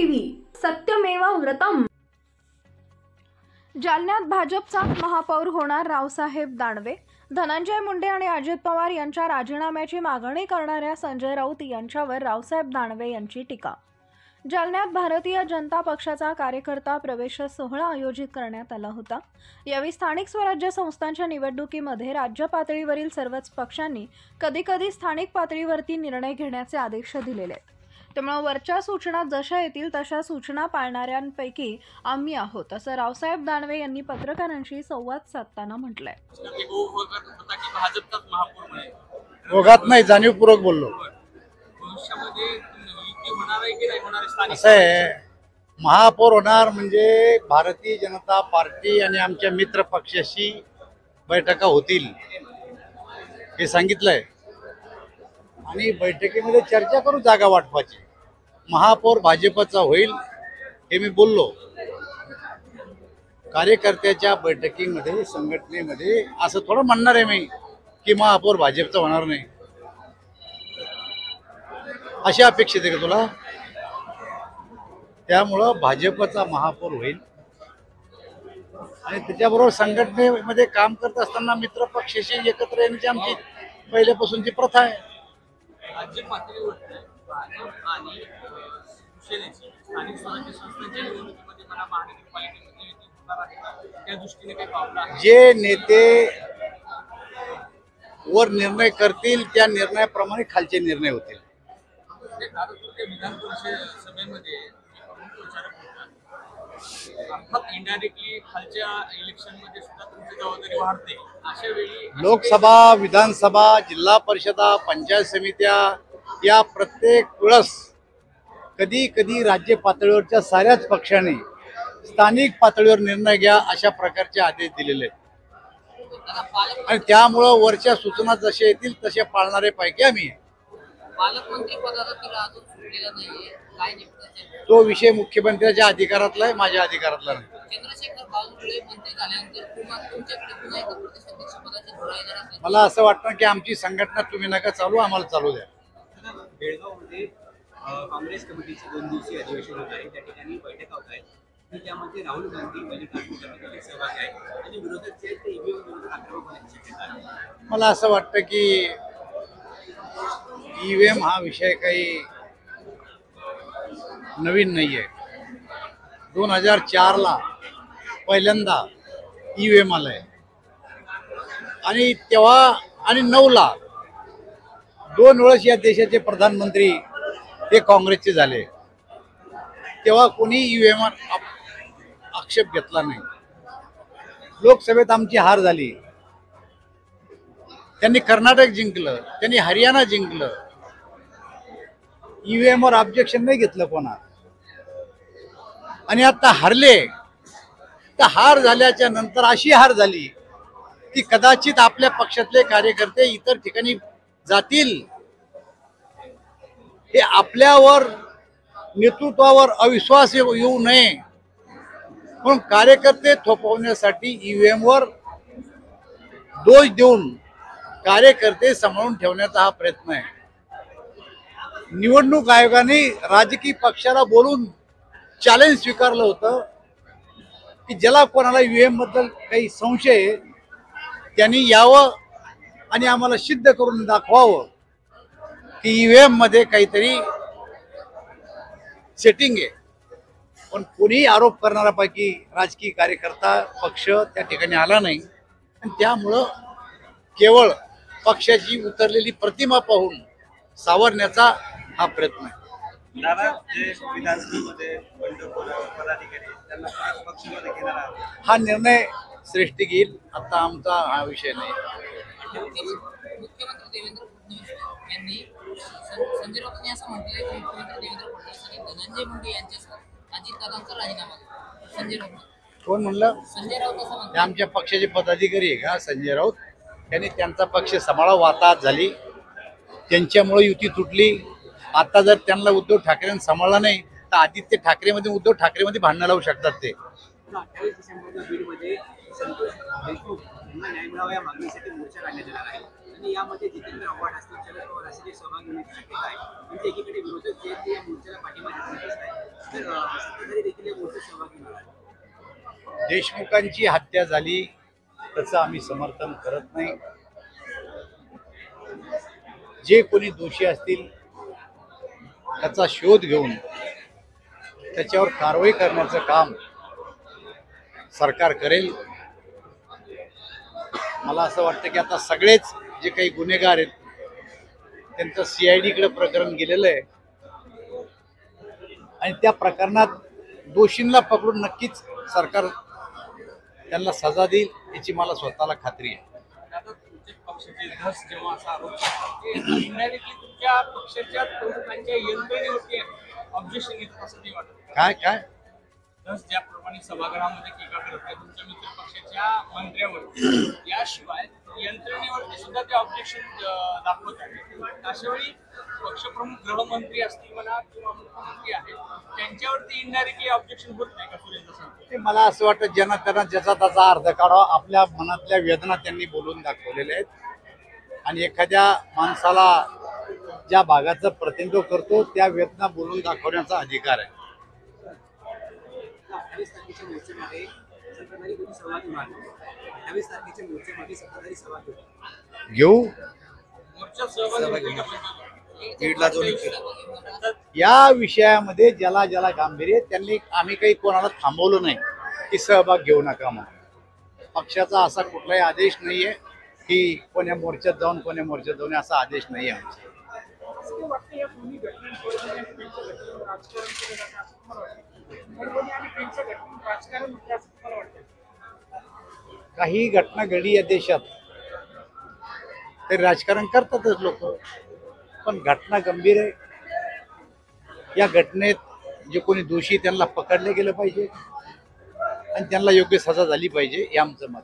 TV सत्यमेव व्रतम। जालन्यात भाजपचा महापौर होणार रावसाहेब दानवे। धनंजय मुंडे आणि अजित पवार यांच्या राजीनाम्याची मागणी करणाऱ्या संजय राऊत यांच्यावर रावसाहेब दानवे यांची टीका। जालन्यात भारतीय जनता पक्षाचा कार्यकर्ता प्रवेश सोहळा आयोजित करण्यात आला होता। यावेळी स्थानिक स्वराज्य संस्थांच्या निवडणुकीमध्ये राज्य पातळीवरील सर्वच पक्षांनी कधी स्थानिक पातळीवरती निर्णय घेण्याचे आदेश दिलेले आहेत। त्यामुळे वरच्या सूचना जशा येतील तशा सूचना पाळणाऱ्यांपैकी आम्ही आहोत, असं रावसाहेब दानवे यांनी पत्रकारांशी संवाद साधताना म्हटलंय। ओघात नाही, जाणीवपूर्वक बोललो। असं आहे, महापौर होणार म्हणजे भारतीय जनता पार्टी आणि आमच्या मित्र पक्षाशी बैठका होतील हे सांगितलंय आणि बैठकीमध्ये चर्चा करू जागा वाटपाची। महापौर भाजपचा होईल हे मी बोललो। कार्यकर्त्याच्या बैठकीमध्ये संघटनेमध्ये असं थोडं म्हणणार आहे मी की महापौर भाजपचा होणार नाही, अशी अपेक्षित आहे का तुला? त्यामुळं भाजपचा महापौर होईल आणि त्याच्याबरोबर संघटनेमध्ये काम करत असताना मित्र पक्षाशी एकत्र येण्याची आमची पहिल्यापासूनची प्रथा आहे। राज्य पातळीवर भाजप आणि शिवसेनेची स्थानिक स्वराज्य संस्थांच्या निवडणुकीमध्ये मला महानगरपालिकेमध्ये युती होणार आहे, त्या दृष्टीने काही पावलं आहे? जे नेते वर निर्णय करतील त्या निर्णयाप्रमाणे खालचे निर्णय होतील। विधान परिषद सभेमध्ये प्रचारक होतात, अर्थात इनडायरेक्टली खालच्या इलेक्शन मध्ये सुद्धा तुमची जबाबदारी वाढते। अशा वेळी लोकसभा, विधानसभा, जिल्हा परिषदा, पंचायत समित्या या प्रत्येक वेळेस कधी कधी राज्य पातळीवरच्या साऱ्याच पक्षांनी स्थानिक पातळीवर निर्णय घ्या अशा प्रकारचे आदेश दिलेले आहेत आणि त्यामुळं वरच्या सूचना जशा येतील तसे पाळणारे पैकी आम्ही आहे। पालकमंत्री पदाचा तिला अजून सुटलेला नाहीये, काय नेमकं तो विषय मुख्यमंत्र्यांच्या अधिकारातला आहे, माझ्या अधिकारातला नाही। चंद्रशेखर बावनकुळे मंत्री झाल्यानंतर तुमच्याकडे पुन्हा एकदा प्रदेशाध्यक्ष पदाची धुरा येणार असेल? मला असं वाटतं की आमची संघटना तुम्ही नका चालू, आम्हाला चालू द्या। बेळगावमध्ये काँग्रेस कमिटीचे 2 दिवसीय अधिवेशन होत आहे, त्या ठिकाणी बैठका होत आहेत की त्यामध्ये राहुल गांधी मल्लिकार्जुन खरगे सहभागी आहेत आणि विरोधक जे ते ईव्हीएम विरोधात आक्रमक होण्याची शक्यता आहे। मला असं वाटतं की ईव्हीएम हा विषय काही नवीन नाही आहे। 2004ला पहिल्यांदा ईव्हीएम आलाय आणि तेव्हा आणि 9ला 2 वेळेस या देशाचे प्रधानमंत्री हे काँग्रेसचे झाले, तेव्हा कोणी ईव्हीएम आक्षेप घेतला नाही। लोकसभेत आमची हार झाली, त्यांनी कर्नाटक जिंकलं, त्यांनी हरियाणा जिंकलं, ईव्हीएम वर ऑब्जेक्शन नाही घेतलं कोणा। आणि आता हरले तर हार झाल्याच्या नंतर अशी हार झाली की कदाचित आपल्या पक्षातले कार्यकर्ते इतर ठिकाणी जातील, हे आपल्यावर नेतृत्वावर अविश्वास येऊ नये म्हणून कार्यकर्ते थोपवण्यासाठी ईव्हीएम वर दोष देऊन कार्यकर्ते सांभाळून ठेवण्याचा हा प्रयत्न आहे। निवडणूक आयोगाने राजकीय पक्षाला बोलून चॅलेंज स्वीकारलं होतं की ज्याला कोणाला ईव्हीएम बद्दल काही संशय आहे त्यांनी यावं आणि आम्हाला सिद्ध करून दाखवावं की ईव्हीएम मध्ये काहीतरी सेटिंग आहे। पण कोणीही आरोप करणाऱ्यापैकी राजकीय कार्यकर्ता पक्ष त्या ठिकाणी आला नाही आणि त्यामुळं केवळ पक्षाची उतरलेली प्रतिमा पाहून सावरण्याचा हा प्रयत्न आहे। दादा, जे विधानसभेमध्ये पदाधिकारी त्यांना पक्षामध्ये घेणार आहे, हा निर्णय श्रेष्ठ घेईल, आता आमचा हा विषय नाही। मुख्यमंत्री देवेंद्र फडणवीस यांनी संजय राऊत यांनी असं म्हटलंय की मुख्यमंत्री देवेंद्र फडणवीस आणि धनंजय मुंडे यांच्यासह अजितदादांचा राजीनामा। संजय राऊत कोण म्हणलं? संजय राऊत असं म्हणतात। ते आमच्या पक्षाचे पदाधिकारी आहे का संजय राऊत? त्यांनी त्यांचा पक्ष सांभाळा, वाताहत झाली, त्यांच्यामुळे युती तुटली। आता जर त्यांना उद्धव ठाकरेंनी सांभाळला नाही तर आदित्य ठाकरेमध्ये उद्धव ठाकरेमध्ये भांडणं लावू शकतात ते। 28 डिसेंबरला बीडमध्ये संतोष देशमुख त्यांना न्याय मिळावा या मागणीसाठी मोर्चा काढण्यात येणार आहे आणि यामध्ये जितेंद्र आव्हाड असतील, शरद पवार असतील सहभागी होण्याची शक्यता आहे. म्हणजे एकीकडे विरोधक जे आहेत ते या मोर्चाला पाठिंबा देत दिसत आहे, तर सत्ताधारी देखील या मोर्चात सहभागी होणार आहे. देशमुखांची हत्या झाली त्याचं आम्ही समर्थन करत नाही. जे कोणी दोषी असतील त्याचा शोध घेऊन त्याच्यावर कारवाई करण्याचं काम सरकार करेल. मला असं वाटतं की आता सगळेच जे काही गुन्हेगार आहेत त्यांचं CID कडे प्रकरण गेलेलं आहे आणि त्या प्रकरणात दोषींना पकडून नक्कीच सरकार त्यांना सजा देईल याची मला स्वतःला खात्री आहे. आता तुमचे पक्षाचे धस जेव्हा असा आरोप करतात ते indirectly तुमच्या पक्षाच्या प्रमुखांच्या यंत्रणेवरती ऑब्जेक्शन घेत असं नाही वाटत? काय धस ज्याप्रमाणे सभागृहामध्ये टीका करत आहे तुमच्या मित्र पक्षाच्या मंत्र्यावरती, याशिवाय यंत्रणेवरती सुद्धा ते ऑब्जेक्शन दाखवत आहेत. अशावेळी पक्षप्रमुख गृहमंत्री असतील म्हणा किंवा मुख्यमंत्री आहेत त्यांच्यावरती इनडायरेक्टली ऑब्जेक्शन होत नाही का सुरेंद्र सांगतो? ते मला असं वाटतं ज्यांना त्यांना ज्याचा त्याचा अर्थ काढावा. आपल्या मनातल्या वेदना त्यांनी बोलून दाखवलेल्या आहेत आणि एखाद्या माणसाला ज्या भागाचं प्रतिनिधित्व करतो त्या वेदना बोलून दाखवण्याचा अधिकार आहे. 28 तारखेच्या मोर्चामध्ये सत्ताधारी कोणी सहभागी होणार नाही. 28 तारखेच्या मोर्चामध्ये सत्ताधारी सहभागी होणार. घेऊ मोर्चात सहभागी होते का म्हणजे? या विषयामध्ये ज्याला ज्याला गांभीर्य आहे, त्यांनी आम्ही काही कोणाला थांबवलं नाही की सहभाग घेऊ नका म्हणून. पक्षाचा असा कुठलाही आदेश नाहीये की कोण्या मोर्चात जाऊन कोण्या मोर्चात जाऊन असा आदेश नाही आहे आमचा. असं वाटतं या दोन्ही घटनांवर आणि त्यांच्या घटनेवर राजकारण केलं जातं असं तुम्हाला वाटतं? परभणी आणि त्यांच्या घटनेवर राजकारण होतं असं तुम्हाला वाटतं? काही घटना घडली या देशात ते राजकारण करतातच लोक, पण घटना गंभीर आहे. या घटनेत जे कोणी दोषी त्यांना पकडले गेलं पाहिजे आणि त्यांना योग्य सजा झाली पाहिजे हे आमचं मत.